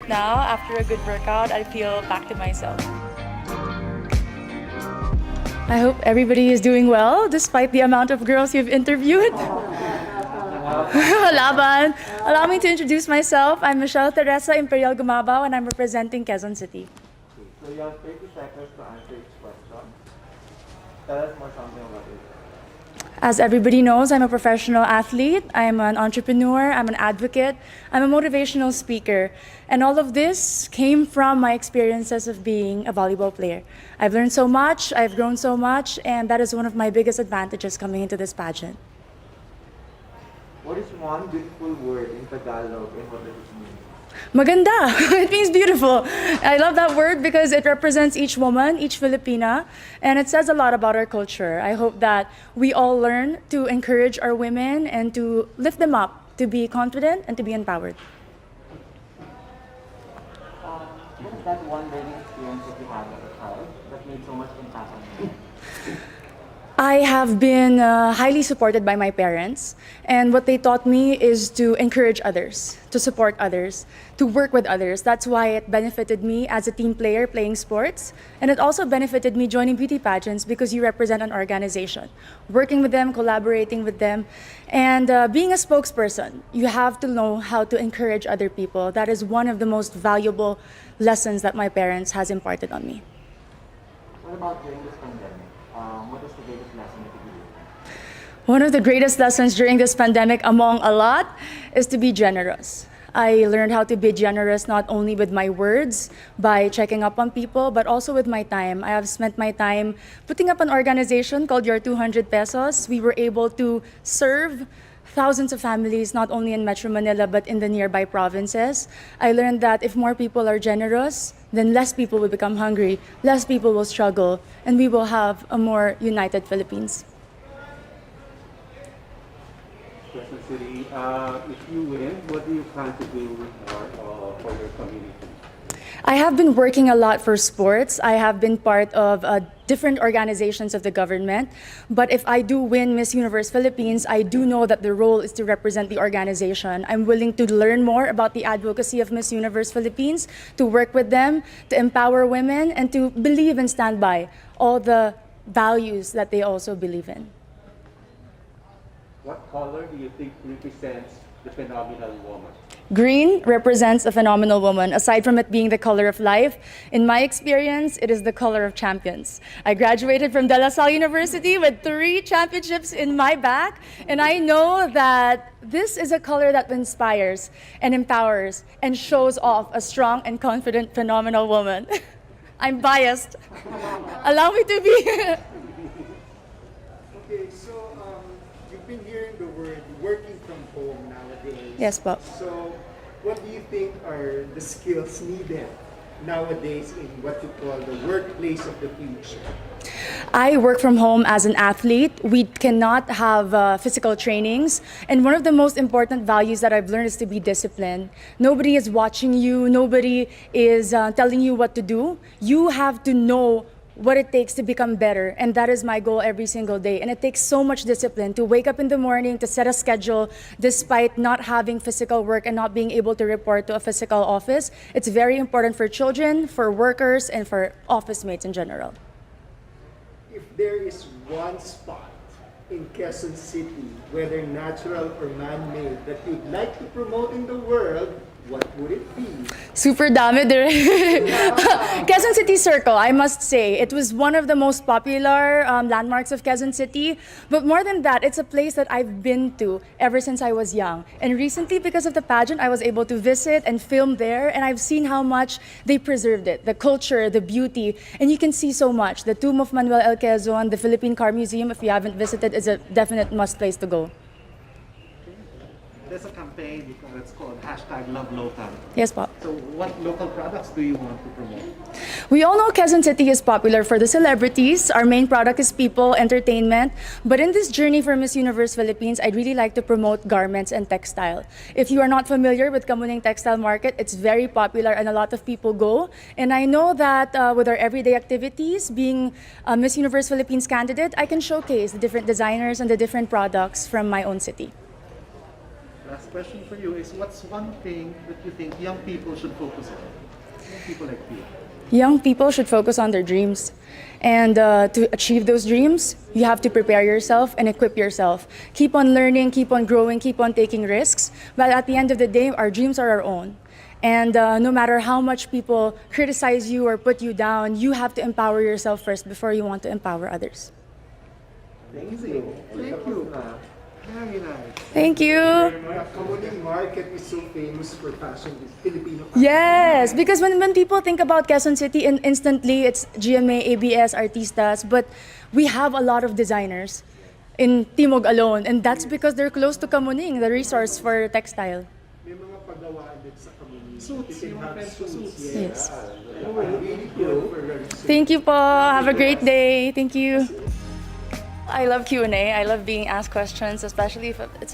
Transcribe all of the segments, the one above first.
now, after a good workout, I feel back to myself. I hope everybody is doing well despite the amount of girls you've interviewed. Laban. Allow me to introduce myself. I'm Michelle Teresa Imperial Gumabao and I'm representing Quezon City. So you have 30 seconds to answer each question. Tell us more something about it. As everybody knows, I'm a professional athlete, I'm an entrepreneur, I'm an advocate, I'm a motivational speaker. And all of this came from my experiences of being a volleyball player. I've learned so much, I've grown so much, and that is one of my biggest advantages coming into this pageant. What is one beautiful word in Tagalog and what does it mean? Maganda. It means beautiful. I love that word because it represents each woman, each Filipina, and it says a lot about our culture. I hope that we all learn to encourage our women and to lift them up, to be confident and to be empowered. What is that one learning experience that you had as a child that made so much impact on you? I have been highly supported by my parents, and what they taught me is to encourage others, to support others, to work with others. That's why it benefited me as a team player playing sports, and it also benefited me joining beauty pageants because you represent an organization. Working with them, collaborating with them, and being a spokesperson, you have to know how to encourage other people. That is one of the most valuable lessons that my parents has imparted on me. What about during this pandemic? What is the greatest lesson that you learned? One of the greatest lessons during this pandemic, among a lot, is to be generous. I learned how to be generous not only with my words, by checking up on people, but also with my time. I have spent my time putting up an organization called Your 200 Pesos. We were able to serve thousands of families, not only in Metro Manila, but in the nearby provinces. I learned that if more people are generous, then less people will become hungry, less people will struggle, and we will have a more united Philippines. Quezon City, if you win, what do you plan to do for your community? I have been working a lot for sports. I have been part of different organizations of the government. But if I do win Miss Universe Philippines, I do know that the role is to represent the organization. I'm willing to learn more about the advocacy of Miss Universe Philippines, to work with them, to empower women, and to believe and stand by all the values that they also believe in. What color do you think represents the phenomenal woman? Green represents a phenomenal woman. Aside from it being the color of life, in my experience, it is the color of champions. I graduated from De La Salle University with 3 championships in my back, and I know that this is a color that inspires and empowers and shows off a strong and confident, phenomenal woman. I'm biased. Allow me to be. Okay, so you've been hearing the word working from home nowadays. Yes, Bob. So what do you think are the skills needed nowadays in what you call the workplace of the future? I work from home as an athlete. We cannot have physical trainings. And one of the most important values that I've learned is to be disciplined. Nobody is watching you. Nobody is telling you what to do. You have to know what it takes to become better. And that is my goal every single day. And it takes so much discipline to wake up in the morning, to set a schedule, despite not having physical work and not being able to report to a physical office. It's very important for children, for workers, and for office mates in general. If there is one spot in Quezon City, whether natural or man-made, that you'd like to promote in the world, what would it be? Super dami dire. Quezon City Circle, I must say. It was one of the most popular landmarks of Quezon City. But more than that, it's a place that I've been to ever since I was young. And recently, because of the pageant, I was able to visit and film there. And I've seen how much they preserved it, the culture, the beauty. And you can see so much. The tomb of Manuel L. Quezon, the Philippine Car Museum, if you haven't visited, is a definite must place to go. There's a campaign, it's called #LoveLocal. Yes, Pop. So what local products do you want to promote? We all know Quezon City is popular for the celebrities. Our main product is people, entertainment. But in this journey for Miss Universe Philippines, I'd really like to promote garments and textile. If you are not familiar with Kamuning Textile Market, it's very popular and a lot of people go. And I know that with our everyday activities, being a Miss Universe Philippines candidate, I can showcase the different designers and the different products from my own city. Last question for you is, what's one thing that you think young people should focus on? Young people like you. Young people should focus on their dreams. And to achieve those dreams, you have to prepare yourself and equip yourself. Keep on learning, keep on growing, keep on taking risks. But at the end of the day, our dreams are our own. And no matter how much people criticize you or put you down, you have to empower yourself first before you want to empower others. Amazing. Thank you. Very nice. Thank you. The Kamuning market is so famous for fashion, Filipino fashion. Yes, because when people think about Quezon City, instantly it's GMA, ABS, Artistas, but we have a lot of designers in Timog alone, and that's because they're close to Kamuning, the resource for textile. May mga pagawaan din sa Kamuning. Suits, You can yung have friends ko suits. suits. Yes. Really good for learning. Thank you po. Have a great day. Thank you. I love Q&A. I love being asked questions, especially if it's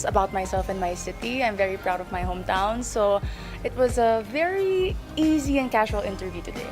about myself and my city. I'm very proud of my hometown, so it was a very easy and casual interview today.